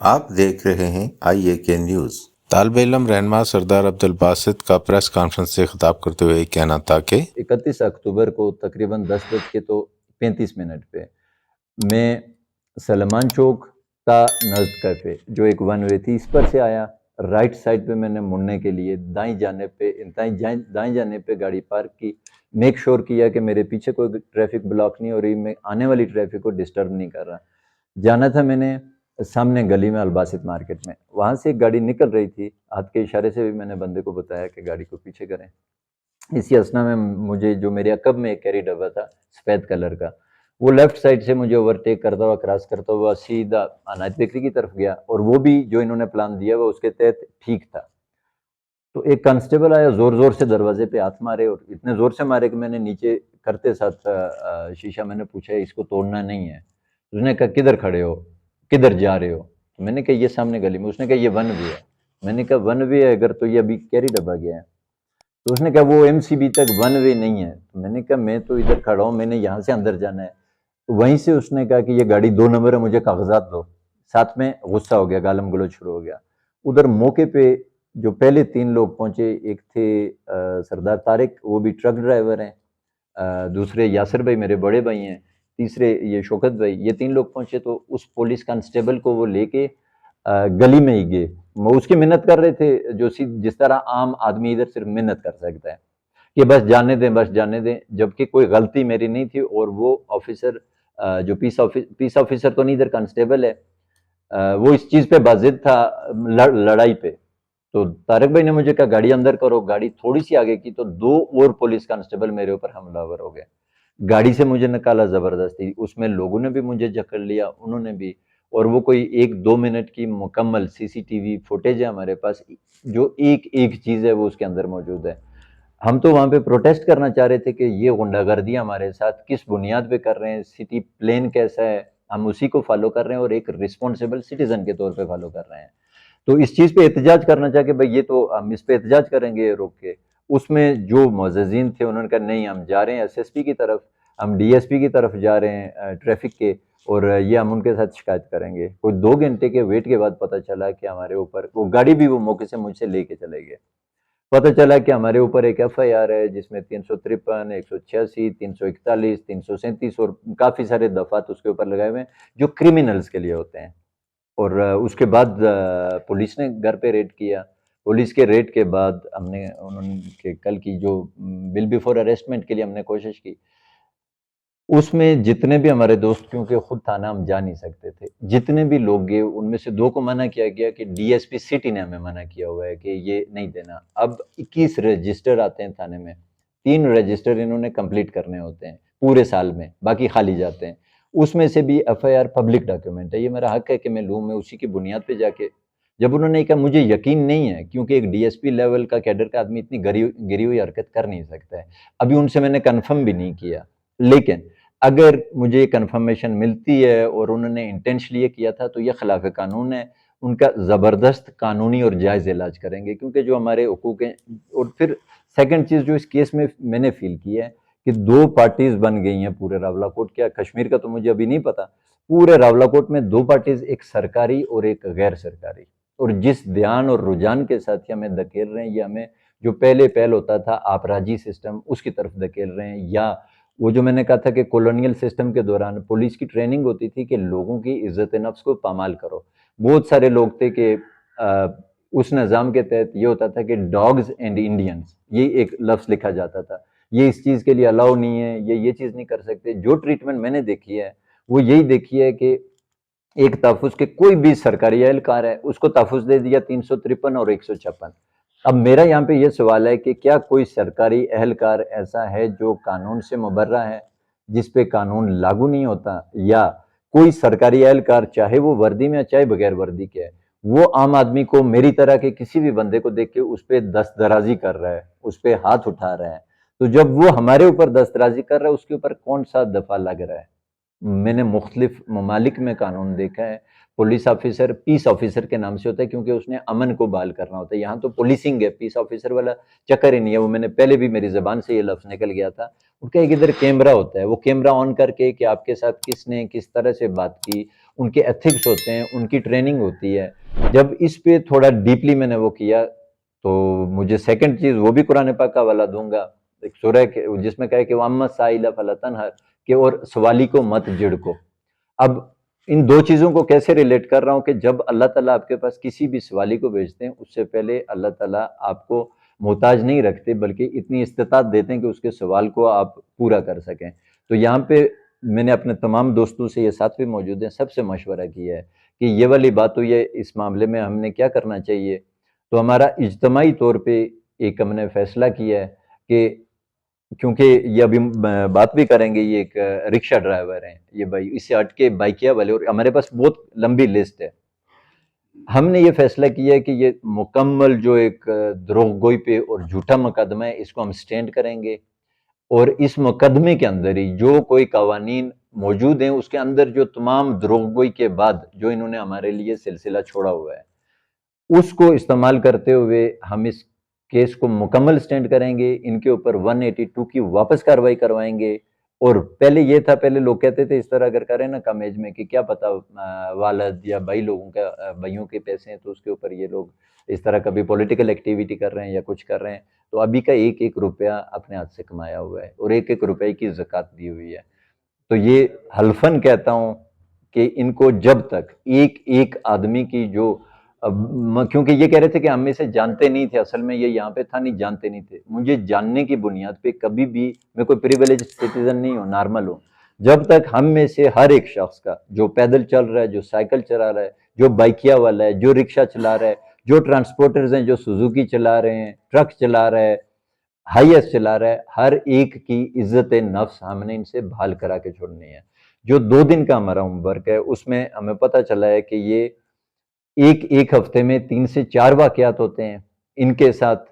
آپ دیکھ رہے ہیں آئی اے کے نیوز۔ طالب علم رہنما سردار عبدالباسط کا پریس کانفرنس سے خطاب کرتے ہوئے کہنا تھا کہ 31 اکتوبر کو تقریباً 10:35 پہ میں سلمان چوک تا نزد کیفے جو ایک ون وے تھی اس پر سے آیا، رائٹ سائڈ پہ میں نے مڑنے کے لیے دائیں جانب پہ گاڑی پارک کی، میک شور کیا کہ میرے پیچھے کوئی ٹریفک بلاک نہیں ہو رہی، میں آنے والی ٹریفک کو ڈسٹرب نہیں کر رہا۔ جانا تھا میں نے سامنے گلی میں الباسط مارکیٹ میں، وہاں سے ایک گاڑی نکل رہی تھی، ہاتھ کے اشارے سے بھی میں نے بندے کو بتایا کہ گاڑی کو پیچھے کریں۔ اسی اسنا میں مجھے جو میرے عقب میں ایک کیری ڈبہ تھا سفید کلر کا، وہ لیفٹ سائڈ سے مجھے اوورٹیک کرتا ہوا کراس کرتا ہوا سیدھا عنایت بیکری کی طرف گیا، اور وہ بھی جو انہوں نے پلان دیا وہ اس کے تحت ٹھیک تھا۔ تو ایک کانسٹیبل آیا، زور زور سے دروازے پہ ہاتھ مارے، اور اتنے زور سے مارے کہ میں نے نیچے کرتے ساتھ شیشہ میں نے پوچھا اس کو توڑنا نہیں ہے۔ اس نے کہا کدھر کھڑے ہو، کدھر جا رہے ہو؟ تو میں نے کہا یہ سامنے گلی میں۔ اس نے کہا یہ ون وے ہے۔ میں نے کہا ون وے ہے اگر تو یہ ابھی کیری ڈبہ گیا ہے۔ تو اس نے کہا وہ ایم سی بی تک ون وے نہیں ہے۔ تو میں نے کہا میں تو ادھر کھڑا ہوں، میں نے یہاں سے اندر جانا ہے۔ وہیں سے اس نے کہا کہ یہ گاڑی 2 نمبر ہے، مجھے کاغذات دو۔ ساتھ میں غصہ ہو گیا، گالم گلوچ شروع ہو گیا۔ ادھر موقع پہ جو پہلے 3 لوگ پہنچے، ایک تھے سردار طارق، وہ بھی ٹرک ڈرائیور ہیں، دوسرے یاسر بھائی میرے بڑے بھائی ہیں، تیسرے یہ شوکت بھائی، یہ 3 لوگ پہنچے۔ تو اس پولیس کانسٹیبل کو وہ لے کے گلی میں ہی گئے، وہ اس کی منت کر رہے تھے جو جس طرح عام آدمی ادھر صرف منت کر سکتا ہے کہ بس جانے دیں، بس جانے دیں، جبکہ کوئی غلطی میری نہیں تھی۔ اور وہ آفیسر جو پیس آفیسر تو نہیں ادھر کانسٹیبل ہے، وہ اس چیز پہ بازد تھا، لڑائی پہ۔ تو طارق بھائی نے مجھے کہا گاڑی اندر کرو، گاڑی تھوڑی سی آگے کی تو 2 اور پولیس کانسٹیبل میرے اوپر حملہ آور ہو گئے، گاڑی سے مجھے نکالا زبردستی، اس میں لوگوں نے بھی مجھے جکڑ لیا، انہوں نے بھی۔ اور وہ کوئی 1-2 منٹ کی مکمل سی سی ٹی وی فوٹیج ہے ہمارے پاس، جو ایک چیز ہے وہ اس کے اندر موجود ہے۔ ہم تو وہاں پہ پروٹیسٹ کرنا چاہ رہے تھے کہ یہ غنڈہ گردی ہمارے ساتھ کس بنیاد پہ کر رہے ہیں، سٹی پلین کیسا ہے ہم اسی کو فالو کر رہے ہیں، اور ایک رسپانسیبل سٹیزن کے طور پہ فالو کر رہے ہیں۔ تو اس چیز پہ احتجاج کرنا چاہ کہ بھئی یہ تو ہم اس پہ احتجاج کریں گے روک کے۔ اس میں جو معززین تھے انہوں نے کہا نہیں ہم جا رہے ہیں ایس ایس پی کی طرف، ہم ڈی ایس پی کی طرف جا رہے ہیں ٹریفک کے، اور یہ ہم ان کے ساتھ شکایت کریں گے۔ کوئی 2 گھنٹے کے ویٹ کے بعد پتہ چلا کہ ہمارے اوپر وہ گاڑی بھی وہ موقع سے مجھ سے لے کے چلے گئے۔ پتہ چلا کہ ہمارے اوپر ایک ایف آئی آر ہے جس میں 353، 186، 341، 337 اور کافی سارے دفعات اس کے اوپر لگائے ہوئے ہیں جو کرمنلز کے لیے ہوتے ہیں۔ اور اس کے بعد پولیس نے گھر پہ ریڈ کیا۔ پولیس کے ریڈ کے بعد ہم نے انہوں کے کل کی جو بل بیفور اریسٹمنٹ کے لیے ہم نے کوشش کی، اس میں جتنے بھی ہمارے دوست، کیونکہ خود تھانہ ہم جا نہیں سکتے تھے، جتنے بھی لوگ گئے ان میں سے 2 کو منع کیا گیا کہ ڈی ایس پی سٹی نے ہمیں منع کیا ہوا ہے کہ یہ نہیں دینا۔ اب 21 رجسٹر آتے ہیں تھانے میں، 3 رجسٹر انہوں نے کمپلیٹ کرنے ہوتے ہیں پورے سال میں، باقی خالی جاتے ہیں۔ اس میں سے بھی F I R public document ہے، یہ میرا حق ہے کہ میں لوں، میں اسی کی بنیاد پہ جا کے۔ جب انہوں نے کہا مجھے یقین نہیں ہے کیونکہ ایک ڈی ایس پی لیول کا کیڈر کا آدمی اتنی گری ہوئی حرکت کر نہیں سکتا ہے، ابھی ان سے میں نے کنفرم بھی نہیں کیا، لیکن اگر مجھے کنفرمیشن ملتی ہے اور انہوں نے انٹینشلی کیا تھا تو یہ خلاف قانون ہے، ان کا زبردست قانونی اور جائز علاج کریں گے، کیونکہ جو ہمارے حقوق ہیں۔ اور پھر سیکنڈ چیز جو اس کیس میں نے فیل کی ہے کہ 2 پارٹیز بن گئی ہیں پورے راولہ کوٹ کیا کشمیر کا تو مجھے ابھی نہیں پتا، پورے راولہ کوٹ میں 2 پارٹیز، ایک سرکاری اور ایک غیر سرکاری، اور جس دھیان اور رجحان کے ساتھ یہ ہمیں دھکیل رہے ہیں، یہ ہمیں جو پہل ہوتا تھا آپراجی سسٹم اس کی طرف دھکیل رہے ہیں، یا وہ جو میں نے کہا تھا کہ کولونیل سسٹم کے دوران پولیس کی ٹریننگ ہوتی تھی کہ لوگوں کی عزت نفس کو پامال کرو۔ بہت سارے لوگ تھے کہ اس نظام کے تحت یہ ہوتا تھا کہ ڈاگز اینڈ انڈینز، یہ ایک لفظ لکھا جاتا تھا، یہ اس چیز کے لیے الاؤ نہیں ہے، یہ چیز نہیں کر سکتے۔ جو ٹریٹمنٹ میں نے دیکھی ہے وہ یہی دیکھی ہے کہ ایک تحفظ کے کوئی بھی سرکاری اہلکار ہے اس کو تحفظ دے دیا 353 اور 156۔ اب میرا یہاں پہ یہ سوال ہے کہ کیا کوئی سرکاری اہلکار ایسا ہے جو قانون سے مبرہ ہے، جس پہ قانون لاگو نہیں ہوتا، یا کوئی سرکاری اہلکار چاہے وہ وردی میں چاہے بغیر وردی کے ہے، وہ عام آدمی کو میری طرح کے کسی بھی بندے کو دیکھ کے اس پہ دست درازی کر رہا ہے، اس پہ ہاتھ اٹھا رہا ہے؟ تو جب وہ ہمارے اوپر دست درازی کر رہا ہے اس کے اوپر کون سا دفعہ لگ رہا ہے؟ میں نے مختلف ممالک میں قانون دیکھا ہے، پولیس آفیسر پیس آفیسر کے نام سے ہوتا ہے کیونکہ اس نے امن کو بحال کرنا ہوتا ہے، یہاں تو پولیسنگ ہے، پیس آفیسر والا چکر ہی نہیں ہے۔ وہ میں نے پہلے بھی میری زبان سے یہ لفظ نکل گیا تھا، ان کا ایک ادھر کیمرہ ہوتا ہے، وہ کیمرہ آن کر کے کہ آپ کے ساتھ کس نے کس طرح سے بات کی، ان کے ایتھکس ہوتے ہیں، ان کی ٹریننگ ہوتی ہے. جب اس پہ تھوڑا ڈیپلی میں نے وہ کیا تو مجھے سیکنڈ چیز وہ بھی قرآن پاک کا حوالہ دوں گا، ایک سورہ جس میں کہا کہ وَأَمَّا السَّائِلَ فَلَا تَنْهَرْ، کہ اور سوالی کو مت جھڑکو. اب ان دو چیزوں کو کیسے ریلیٹ کر رہا ہوں کہ جب اللہ تعالیٰ آپ کے پاس کسی بھی سوالی کو بھیجتے ہیں اس سے پہلے اللہ تعالیٰ آپ کو محتاج نہیں رکھتے بلکہ اتنی استطاعت دیتے ہیں کہ اس کے سوال کو آپ پورا کر سکیں. تو یہاں پہ میں نے اپنے تمام دوستوں سے، یہ ساتھ بھی موجود ہیں، سب سے مشورہ کیا ہے کہ یہ والی بات ہوئی ہے، اس معاملے میں ہم نے کیا کرنا چاہیے. تو ہمارا اجتماعی طور پہ ایک ہم نے فیصلہ کیا ہے کہ کیونکہ یہ ابھی بات بھی کریں گے، یہ ایک رکشہ ڈرائیور ہیں یہ بھائی، اس سے ہٹ کے بائکیا والے، اور ہمارے پاس بہت لمبی لسٹ ہے. ہم نے یہ فیصلہ کیا ہے کہ یہ مکمل جو ایک دروغ گوئی پہ اور جھوٹا مقدمہ ہے اس کو ہم سٹینڈ کریں گے، اور اس مقدمے کے اندر ہی جو کوئی قوانین موجود ہیں اس کے اندر جو تمام دروغ گوئی کے بعد جو انہوں نے ہمارے لیے سلسلہ چھوڑا ہوا ہے اس کو استعمال کرتے ہوئے ہم اس کیس کو مکمل سٹینڈ کریں گے. ان کے اوپر 182 کی واپس کارروائی کروائیں گے. اور پہلے یہ تھا، پہلے لوگ کہتے تھے اس طرح اگر کریں نا کم ایج میں کہ کیا پتا والد یا بھائی لوگوں کا، بھائیوں کے پیسے ہیں تو اس کے اوپر یہ لوگ اس طرح کبھی پولیٹیکل ایکٹیویٹی کر رہے ہیں یا کچھ کر رہے ہیں. تو ابھی کا ایک ایک روپیہ اپنے ہاتھ سے کمایا ہوا ہے اور ایک ایک روپے کی زکوٰۃ دی ہوئی ہے. تو یہ حلفاً کہتا ہوں کہ ان کو جب تک ایک ایک آدمی کی جو کیونکہ یہ کہہ رہے تھے کہ ہم اسے جانتے نہیں تھے، اصل میں یہ یہاں پہ تھا نہیں، جانتے نہیں تھے. مجھے جاننے کی بنیاد پہ کبھی بھی، میں کوئی پریویلیج سٹیزن نہیں ہوں، نارمل ہوں. جب تک ہم میں سے ہر ایک شخص کا، جو پیدل چل رہا ہے، جو سائیکل چلا رہا ہے، جو بائکیا والا ہے، جو رکشہ چلا رہا ہے، جو ٹرانسپورٹرز ہیں، جو سوزوکی چلا رہے ہیں، ٹرک چلا رہا ہے، ہائی ایس چلا رہا ہے، ہر ایک کی عزت نفس ہم نے ان سے بحال کرا کے چھوڑنی ہے. جو 2 دن کا ہمارا ہوم ورک ہے اس میں ہمیں پتہ چلا ہے کہ یہ ایک ہفتے میں 3 سے 4 واقعات ہوتے ہیں. ان کے ساتھ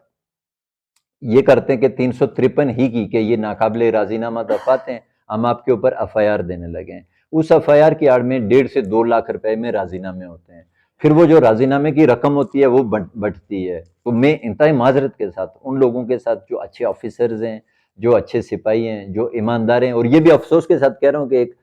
یہ کرتے ہیں کہ 353 ہی کی کہ یہ ناقابل راضی نامہ دفعات ہیں، ہم آپ کے اوپر ایف آئی آر دینے لگے ہیں. اس ایف آئی آر کی آڑ میں 1.5 سے 2 لاکھ روپے میں راضی نامے ہوتے ہیں. پھر وہ جو راضی نامے کی رقم ہوتی ہے وہ بٹتی ہے. تو میں انتہائی معذرت کے ساتھ ان لوگوں کے ساتھ جو اچھے آفیسرز ہیں، جو اچھے سپاہی ہیں، جو ایماندار ہیں، اور یہ بھی افسوس کے ساتھ کہہ رہا ہوں کہ ایک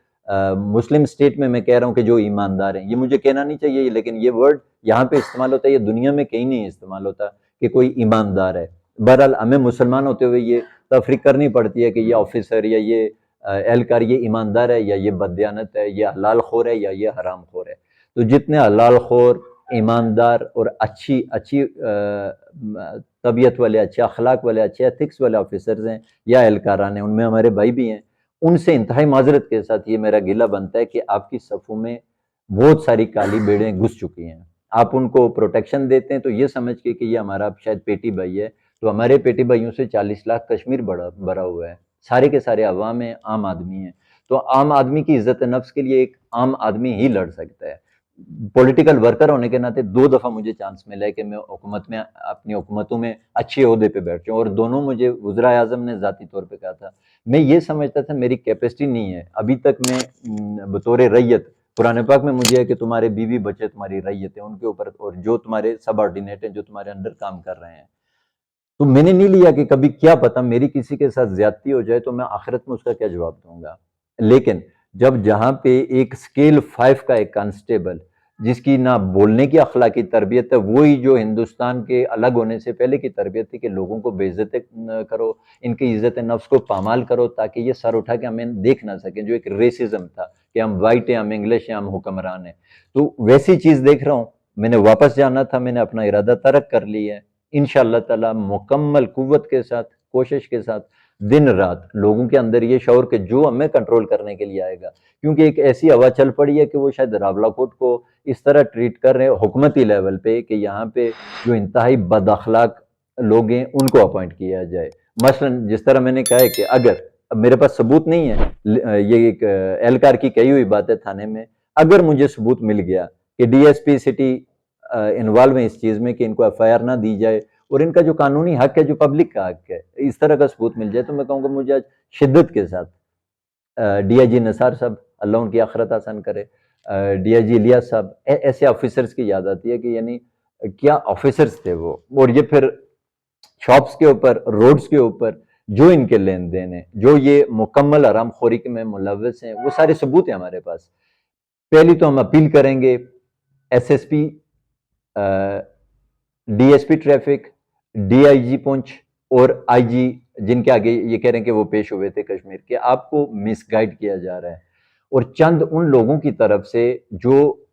مسلم سٹیٹ میں کہہ رہا ہوں کہ جو ایماندار ہیں، یہ مجھے کہنا نہیں چاہیے لیکن یہ ورڈ یہاں پہ استعمال ہوتا ہے، یہ دنیا میں کہیں نہیں استعمال ہوتا کہ کوئی ایماندار ہے. بہرحال ہمیں مسلمان ہوتے ہوئے یہ تفریق کرنی پڑتی ہے کہ یہ آفیسر یا یہ اہلکار یہ ایماندار ہے یا یہ بددیانت ہے، یہ حلال خور ہے یا یہ حرام خور ہے. تو جتنے حلال خور، ایماندار اور اچھی طبیعت والے، اچھے اخلاق والے، اچھے ایتھکس والے آفیسرز ہیں یا اہلکاران ہیں، ان میں ہمارے بھائی بھی ہیں، ان سے انتہائی معذرت کے ساتھ یہ میرا گلہ بنتا ہے کہ آپ کی صفوں میں بہت ساری کالی بھیڑیں گھس چکی ہیں. آپ ان کو پروٹیکشن دیتے ہیں تو یہ سمجھ کے کہ یہ ہمارا شاید پیٹی بھائی ہے، تو ہمارے پیٹی بھائیوں سے 40 لاکھ کشمیر بھرا ہوا ہے، سارے کے سارے عوام ہیں، عام آدمی ہیں. تو عام آدمی کی عزت نفس کے لیے ایک عام آدمی ہی لڑ سکتا ہے. پولیٹیکل ورکر ہونے کے ناطے 2 دفعہ مجھے چانس ملا ہے کہ میں حکومت میں، اپنی حکومتوں میں اچھے عہدے پہ بیٹھ جاؤں، اور دونوں مجھے وزرائے اعظم نے ذاتی طور پہ کہا تھا. میں یہ سمجھتا تھا میری کیپیسٹی نہیں ہے ابھی تک، میں بطور ریت، قرآن پاک میں مجھے ہے کہ تمہارے بیوی بچے تمہاری ریت ہیں، ان کے اوپر، اور جو تمہارے سب آرڈینیٹ ہیں، جو تمہارے انڈر کام کر رہے ہیں. تو میں نے نہیں لیا کہ کبھی کیا پتا میری کسی کے ساتھ زیادتی ہو جائے تو میں آخرت میں اس کا کیا جواب دوں گا. لیکن جب جہاں پہ ایک اسکیل 5 کا ایک کانسٹیبل جس کی نہ بولنے کی اخلاقی تربیت ہے، وہی جو ہندوستان کے الگ ہونے سے پہلے کی تربیت تھی کہ لوگوں کو بے عزت کرو، ان کی عزت نفس کو پامال کرو تاکہ یہ سر اٹھا کے ہمیں دیکھ نہ سکیں، جو ایک ریسزم تھا کہ ہم وائٹ ہیں، ہم انگلش ہیں، ہم حکمران ہیں. تو ویسی چیز دیکھ رہا ہوں. میں نے واپس جانا تھا، میں نے اپنا ارادہ ترک کر لی ہے. انشاءاللہ تعالی مکمل قوت کے ساتھ، کوشش کے ساتھ، دن رات لوگوں کے اندر یہ شعور کہ جو ہمیں کنٹرول کرنے کے لیے آئے گا، کیونکہ ایک ایسی ہوا چل پڑی ہے کہ وہ شاید راولاکوٹ کو اس طرح ٹریٹ کر رہے ہیں حکومتی لیول پہ کہ یہاں پہ جو انتہائی بد اخلاق لوگ ہیں ان کو اپوائنٹ کیا جائے. مثلا جس طرح میں نے کہا ہے کہ اگر، اب میرے پاس ثبوت نہیں ہے، یہ ایک اہلکار کی کہی ہوئی بات ہے تھانے میں، اگر مجھے ثبوت مل گیا کہ ڈی ایس پی سٹی انوالو ہے اس چیز میں کہ ان کو ایف آئی آر نہ دی جائے، اور ان کا جو قانونی حق ہے، جو پبلک کا حق ہے، اس طرح کا ثبوت مل جائے، تو میں کہوں گا مجھے آج شدت کے ساتھ ڈی آئی جی نثار صاحب، اللہ ان کی آخرت آسان کرے، ڈی آئی جی الیاس صاحب، ایسے آفیسرز کی یاد آتی ہے کہ یعنی کیا آفیسرز تھے وہ. اور یہ پھر شاپس کے اوپر، روڈز کے اوپر جو ان کے لین دین ہیں، جو یہ مکمل حرام خوری میں ملوث ہیں، وہ سارے ثبوت ہیں ہمارے پاس. پہلی تو ہم اپیل کریں گے S S P, D S P traffic, D I G Poonch اور آئی جی جن کے آگے یہ کہہ رہے ہیں کہ وہ پیش ہوئے تھے کشمیر کے، آپ کو مس گائیڈ کیا جا رہا ہے، اور چند ان لوگوں کی طرف سے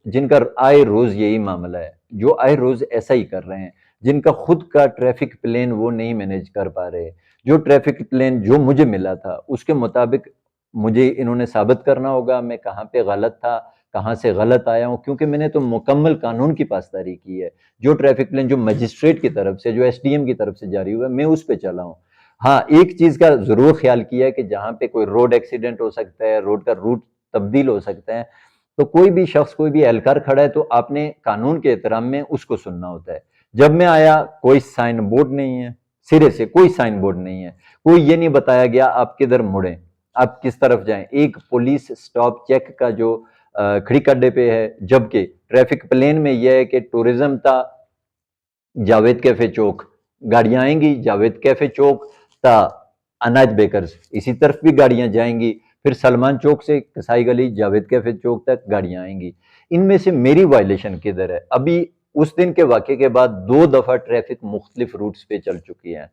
جن کا آئے روز یہی معاملہ ہے، جو آئے روز ایسا ہی کر رہے ہیں، جن کا خود کا ٹریفک پلان وہ نہیں مینیج کر پا رہے، جو ٹریفک پلان جو مجھے ملا تھا اس کے مطابق مجھے انہوں نے ثابت کرنا ہوگا میں کہاں پہ غلط تھا، کہاں سے غلط آیا ہوں، کیونکہ میں نے تو مکمل قانون کی پاسداری کی ہے، جو ٹریفک پلان جو مجسٹریٹ کی طرف سے، جو ایس ڈی ایم کی طرف سے جاری ہوا ہے، میں اس پہ چلا ہوں۔ ہاں ایک چیز کا ضرور خیال کیا ہے کہ جہاں پہ کوئی روڈ ایکسیڈنٹ ہو سکتا ہے، روڈ کا روٹ تبدیل ہو سکتا ہے، تو کوئی بھی شخص، کوئی بھی اہلکار کھڑا ہے تو آپ نے قانون کے احترام میں اس کو سننا ہوتا ہے۔ جب میں آیا کوئی سائن بورڈ نہیں ہے، سرے سے کوئی سائن بورڈ نہیں ہے، کوئی یہ نہیں بتایا گیا آپ کدھر مڑیں، آپ کس طرف جائیں، ایک پولیس سٹاپ چیک کا جو کھڑی کڈے پہ ہے، جبکہ ٹریفک پلین میں یہ ہے کہ ٹورزم تا جاوید کیفے چوک گاڑیاں آئیں گی، جاوید کیفے چوک تا اناج بیکرز اسی طرف بھی گاڑیاں جائیں گی، پھر سلمان چوک سے کسائی گلی جاوید کیفے چوک تک گاڑیاں آئیں گی۔ ان میں سے میری وائلیشن کدھر ہے؟ ابھی اس دن کے واقعے کے بعد 2 دفعہ ٹریفک مختلف روٹس پہ چل چکی ہے۔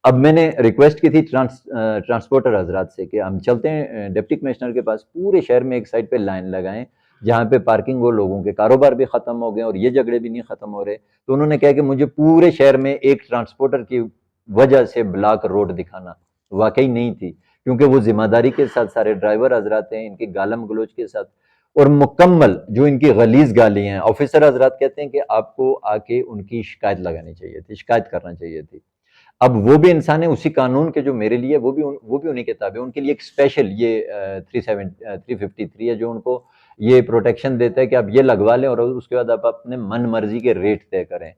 اب میں نے ریکویسٹ کی تھی ٹرانسپورٹر حضرات سے کہ ہم چلتے ہیں ڈپٹی کمشنر کے پاس، پورے شہر میں ایک سائڈ پہ لائن لگائیں جہاں پہ پارکنگ ہو، لوگوں کے کاروبار بھی ختم ہو گئے اور یہ جھگڑے بھی نہیں ختم ہو رہے۔ تو انہوں نے کہا کہ مجھے پورے شہر میں ایک ٹرانسپورٹر کی وجہ سے بلاک روڈ دکھانا، واقعی نہیں تھی، کیونکہ وہ ذمہ داری کے ساتھ سارے ڈرائیور حضرات ہیں، ان کی گالم گلوچ کے ساتھ اور مکمل جو ان کی غلیظ گالی ہیں، آفیسر حضرات کہتے ہیں کہ آپ کو آ کے ان کی شکایت لگانی چاہیے تھی، شکایت کرنا چاہیے تھی۔ اب وہ بھی انسان ہے، اسی قانون کے جو میرے لیے وہ بھی انہی کے تابع، ان کے لیے ایک اسپیشل یہ 353 ہے جو ان کو یہ پروٹیکشن دیتا ہے کہ آپ یہ لگوا لیں اور اس کے بعد آپ اپنے من مرضی کے ریٹ طے کریں۔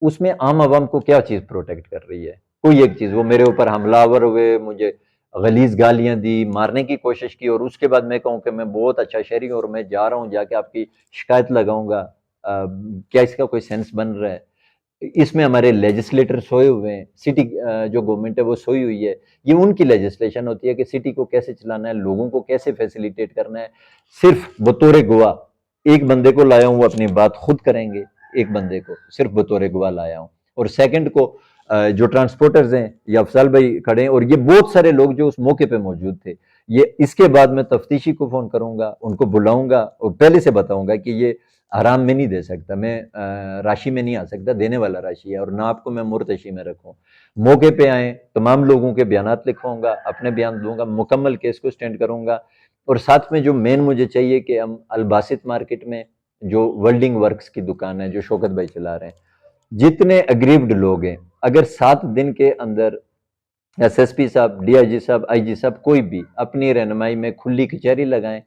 اس میں عام عوام کو کیا چیز پروٹیکٹ کر رہی ہے؟ کوئی ایک چیز، وہ میرے اوپر حملہ آور ہوئے، مجھے غلیظ گالیاں دی، مارنے کی کوشش کی، اور اس کے بعد میں کہوں کہ میں بہت اچھا شہری ہوں اور میں جا رہا ہوں، جا کے آپ کی شکایت لگاؤں گا، کیا اس کا کوئی سینس بن رہا ہے؟ اس میں ہمارے لیجسلیٹر سوئے ہوئے ہیں، سٹی جو گورنمنٹ ہے وہ سوئی ہوئی ہے، یہ ان کی لیجسلیشن ہوتی ہے کہ سٹی کو کیسے چلانا ہے، لوگوں کو کیسے فیسیلیٹیٹ کرنا ہے۔ صرف بطور گواہ ایک بندے کو لایا ہوں، وہ اپنی بات خود کریں گے، ایک بندے کو صرف بطور گواہ لایا ہوں، اور سیکنڈ کو جو ٹرانسپورٹرز ہیں یا افضال بھائی کھڑے ہیں اور یہ بہت سارے لوگ جو اس موقع پہ موجود تھے، یہ اس کے بعد میں تفتیشی کو فون کروں گا، ان کو بلاؤں گا اور پہلے سے بتاؤں گا کہ یہ حرام میں نہیں دے سکتا، میں راشی میں نہیں آ سکتا، دینے والا راشی ہے، اور نہ آپ کو میں مرتشی میں رکھوں۔ موقع پہ آئیں، تمام لوگوں کے بیانات لکھواؤں گا، اپنے بیان دوں گا، مکمل کیس کو سٹینڈ کروں گا، اور ساتھ میں جو مین مجھے چاہیے کہ ہم الباسط مارکیٹ میں جو ولڈنگ ورکس کی دکان ہے جو شوکت بھائی چلا رہے ہیں، جتنے اگریوڈ لوگ ہیں، اگر 7 دن کے اندر ایس ایس پی صاحب، ڈی آئی جی صاحب، آئی جی صاحب کوئی بھی اپنی رہنمائی میں کھلی کچہری لگائیں،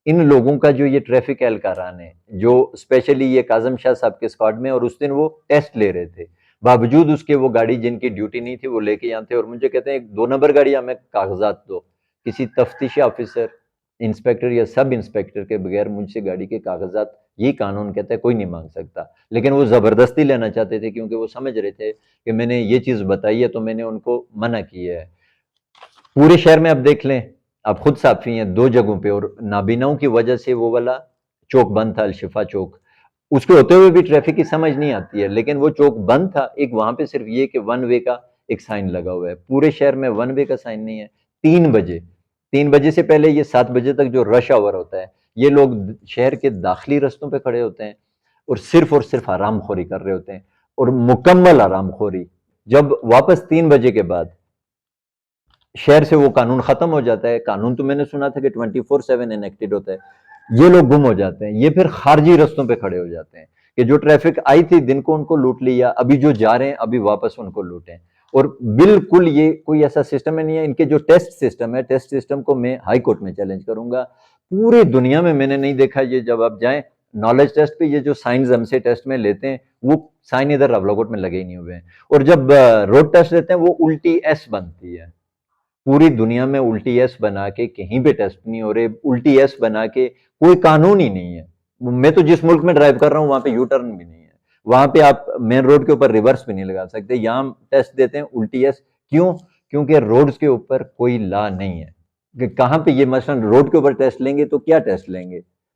ان لوگوں کا جو یہ ٹریفک اہلکاران ہے جو اسپیشلی یہ کاظم شاہ صاحب کے اسکواڈ میں، اور اس دن وہ ٹیسٹ لے رہے تھے، باوجود اس کے وہ گاڑی جن کی ڈیوٹی نہیں تھی وہ لے کے یہاں تھے، اور مجھے کہتے ہیں 2 نمبر گاڑی ہمیں کاغذات دو، کسی تفتیشی آفیسر، انسپیکٹر یا سب انسپیکٹر کے بغیر مجھ سے گاڑی کے کاغذات، یہی قانون کہتا ہے، کوئی نہیں مانگ سکتا، لیکن وہ زبردستی لینا چاہتے تھے کیونکہ وہ سمجھ رہے تھے کہ میں نے یہ چیز بتائی ہے تو میں نے ان کو منع کی ہے۔ پورے شہر میں اب دیکھ لیں، آپ خود صافی ہیں 2 جگہوں پہ، اور نابیناؤں کی وجہ سے وہ والا چوک بند تھا، الشفا چوک، اس کے ہوتے ہوئے بھی ٹریفک کی سمجھ نہیں آتی ہے، لیکن وہ چوک بند تھا، ایک وہاں پہ صرف یہ کہ 1 وے کا ایک سائن لگا ہوا ہے، پورے شہر میں 1 وے کا سائن نہیں ہے۔ 3 بجے سے پہلے یہ 7 بجے تک جو رش آور ہوتا ہے، یہ لوگ شہر کے داخلی رستوں پہ کھڑے ہوتے ہیں اور صرف حرام خوری کر رہے ہوتے ہیں، اور مکمل حرام خوری۔ جب واپس 3 بجے کے بعد شہر سے وہ قانون ختم ہو جاتا ہے، قانون تو میں نے سنا تھا کہ 24/7 انیکٹڈ ہوتا ہے، یہ لوگ گم ہو جاتے ہیں، یہ پھر خارجی رستوں پہ کھڑے ہو جاتے ہیں کہ جو ٹریفک آئی تھی دن کو ان کو لوٹ لیا، ابھی جو جا رہے ہیں ابھی واپس ان کو لوٹیں، اور بالکل یہ کوئی ایسا سسٹم نہیں ہے، ان کے جو ٹیسٹ سسٹم ہے، ٹیسٹ سسٹم کو میں ہائی کورٹ میں چیلنج کروں گا، پوری دنیا میں نے نہیں دیکھا یہ، جب آپ جائیں نالج ٹیسٹ پہ یہ جو سائنز ہم سے ٹیسٹ میں لیتے ہیں وہ سائن ادھر راولاکوٹ میں لگے ہی نہیں ہوئے ہیں، اور جب روڈ ٹیسٹ لیتے ہیں وہ الٹی ایس بنتی ہے، پوری دنیا میں الٹی ایس بنا کے کہیں پہ ٹیسٹ نہیں ہو رہے، الٹی ایس بنا کے کوئی قانون ہی نہیں ہے۔ میں تو جس ملک میں ڈرائیو کر رہا ہوں وہاں پہ یو ٹرن بھی نہیں ہے، وہاں پہ آپ مین روڈ کے اوپر ریورس بھی نہیں لگا سکتے، یہاں ہم ٹیسٹ دیتے ہیں الٹی ایس، کیوں؟ کیونکہ روڈز کے اوپر کوئی لا نہیں ہے کہ کہاں پہ یہ مثلا روڈ کے اوپر ٹیسٹ لیں گے تو کیا ٹیسٹ لیں گے؟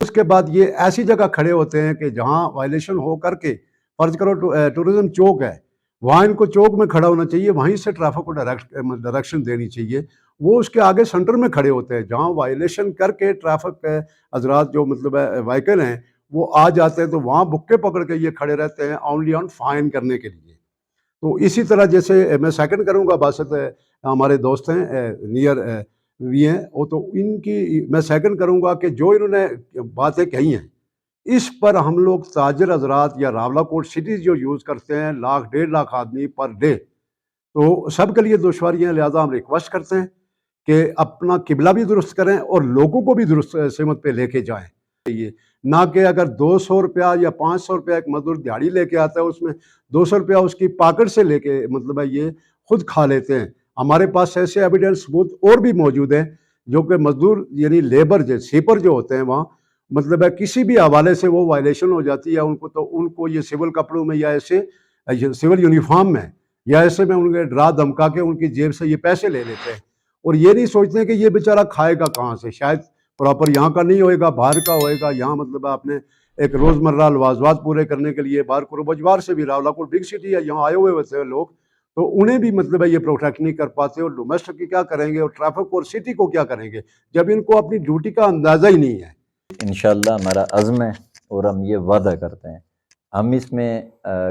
اس کے بعد یہ ایسی جگہ کھڑے ہوتے ہیں کہ جہاں وائلیشن ہو کر کے، فرض کرو ٹورزم چوک ہے، وہاں ان کو چوک میں کھڑا ہونا چاہیے، وہیں سے ٹریفک کو ڈائریکشن دینی چاہیے، وہ اس کے آگے سینٹر میں کھڑے ہوتے ہیں جہاں وائلیشن کر کے ٹریفک حضرات جو مطلب وائیکل ہیں وہ آ جاتے ہیں تو وہاں بکے پکڑ کے یہ کھڑے رہتے ہیں اونلی آن فائن کرنے کے لیے۔ تو اسی طرح جیسے میں سیکنڈ کروں گا، باسط ہمارے دوست ہیں نیئر بھی ہیں، وہ تو ان کی میں سیکنڈ کروں گا کہ جو انہوں نے باتیں کہی ہیں اس پر ہم لوگ تاجر حضرات یا راولہ کوٹ سٹی جو یوز کرتے ہیں 1,00,000 1,50,000 آدمی پر ڈے، تو سب کے لیے دشواریاں، لہٰذا ہم ریکویسٹ کرتے ہیں کہ اپنا قبلہ بھی درست کریں اور لوگوں کو بھی درست سمت پہ لے کے جائیں۔ یہ نہ کہ اگر 200 روپیہ یا 500 روپیہ ایک مزدور دیہڑی لے کے آتا ہے، اس میں 200 روپیہ اس کی پاکٹ سے لے کے مطلب ہے یہ خود کھا لیتے ہیں۔ ہمارے پاس ایسے ایویڈنس ثبوت اور بھی موجود ہیں جو کہ مزدور یعنی لیبر جو سیپر جو ہوتے ہیں وہاں مطلب ہے کسی بھی حوالے سے وہ وائلیشن ہو جاتی ہے ان کو، تو ان کو یہ سول کپڑوں میں یا ایسے سول یونیفارم میں یا ایسے میں ان کے ڈرا دھمکا کے ان کی جیب سے یہ پیسے لے لیتے ہیں، اور یہ نہیں سوچتے کہ یہ بیچارہ کھائے گا کہاں سے، شاید پراپر یہاں کا نہیں ہوئے گا، باہر کا ہوئے گا، یہاں مطلب آپ نے ایک روزمرہ لوازمات پورے کرنے کے لیے باہر قرب و جوار سے بھی، راولہ کوٹ بگ سٹی ہے، یہاں آئے ہوئے ہوتے ہیں لوگ، تو انہیں بھی مطلب ہے یہ پروٹیکٹ نہیں کر پاتے، اور ڈومیسٹک کی کیا کریں گے اور ٹریفک اور سٹی کو کیا کریں گے جب ان کو اپنی ڈیوٹی کا اندازہ ہی نہیں ہے۔ انشاءاللہ ہمارا عزم ہے اور ہم یہ وعدہ کرتے ہیں ہم اس میں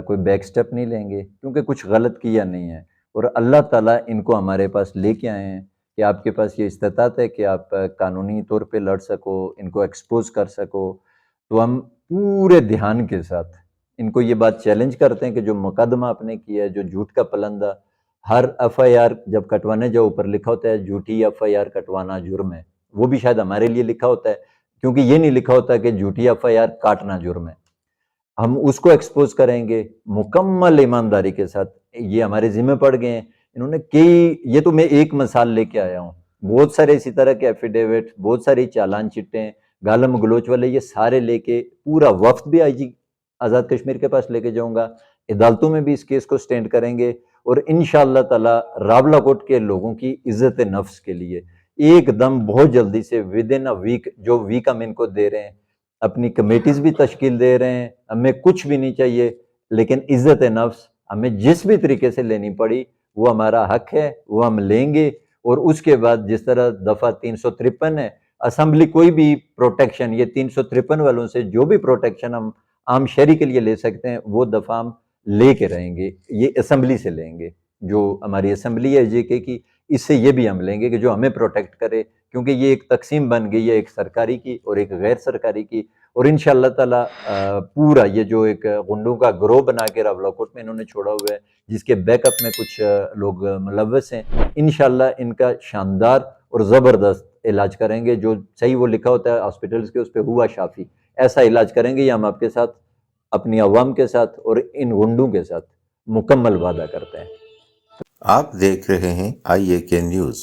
کوئی بیک سٹیپ نہیں لیں گے، کیونکہ کچھ غلط کیا نہیں ہے، اور اللہ تعالیٰ ان کو ہمارے پاس لے کے آئے ہیں کہ آپ کے پاس یہ استطاعت ہے کہ آپ قانونی طور پہ لڑ سکو، ان کو ایکسپوز کر سکو، تو ہم پورے دھیان کے ساتھ ان کو یہ بات چیلنج کرتے ہیں کہ جو مقدمہ آپ نے کیا ہے، جو جھوٹ کا پلندہ، ہر ایف آئی آر جب کٹوانے جاؤ اوپر لکھا ہوتا ہے جھوٹی ایف آئی آر کٹوانا جرم ہے، وہ بھی شاید ہمارے لیے لکھا ہوتا ہے کیونکہ یہ نہیں لکھا ہوتا کہ جھوٹی ایف آئی آر کاٹنا جرم ہے۔ ہم اس کو ایکسپوز کریں گے مکمل ایمانداری کے ساتھ، یہ ہمارے ذمہ پڑ گئے ہیں، انہوں نے یہ تو میں ایک مثال لے کے آیا ہوں، بہت سارے اسی طرح کے ایفیڈیوٹ، بہت ساری چالان چٹیں، گالم گلوچ والے، یہ سارے لے کے پورا وفد بھی آئی جی آزاد کشمیر کے پاس لے کے جاؤں گا، عدالتوں میں بھی اس کیس کو سٹینڈ کریں گے، اور انشاءاللہ تعالی راولہ کوٹ کے لوگوں کی عزت نفس کے لیے ایک دم بہت جلدی سے ود ان اے ویک، جو ویک ہم ان کو دے رہے ہیں، اپنی کمیٹیز بھی تشکیل دے رہے ہیں، ہمیں کچھ بھی نہیں چاہیے، لیکن عزت نفس ہمیں جس بھی طریقے سے لینی پڑی وہ ہمارا حق ہے، وہ ہم لیں گے، اور اس کے بعد جس طرح دفعہ 353 ہے، اسمبلی کوئی بھی پروٹیکشن، یہ 353 والوں سے جو بھی پروٹیکشن ہم عام شہری کے لیے لے سکتے ہیں وہ دفعہ ہم لے کے رہیں گے، یہ اسمبلی سے لیں گے، جو ہماری اسمبلی ہے جے کے کی، اس سے یہ بھی ہم لیں گے کہ جو ہمیں پروٹیکٹ کرے، کیونکہ یہ ایک تقسیم بن گئی ہے، ایک سرکاری کی اور ایک غیر سرکاری کی، اور انشاءاللہ تعالی پورا یہ جو ایک غنڈوں کا گروہ بنا کے راولہ کوٹ میں انہوں نے چھوڑا ہوا ہے، جس کے بیک اپ میں کچھ لوگ ملوث ہیں، انشاءاللہ ان کا شاندار اور زبردست علاج کریں گے، جو صحیح وہ لکھا ہوتا ہے ہاسپٹلز کے اس پہ ہوا شافی، ایسا علاج کریں گے، یہ ہم آپ کے ساتھ، اپنی عوام کے ساتھ اور ان غنڈوں کے ساتھ مکمل وعدہ کرتے ہیں۔ آپ دیکھ رہے ہیں IAK نیوز۔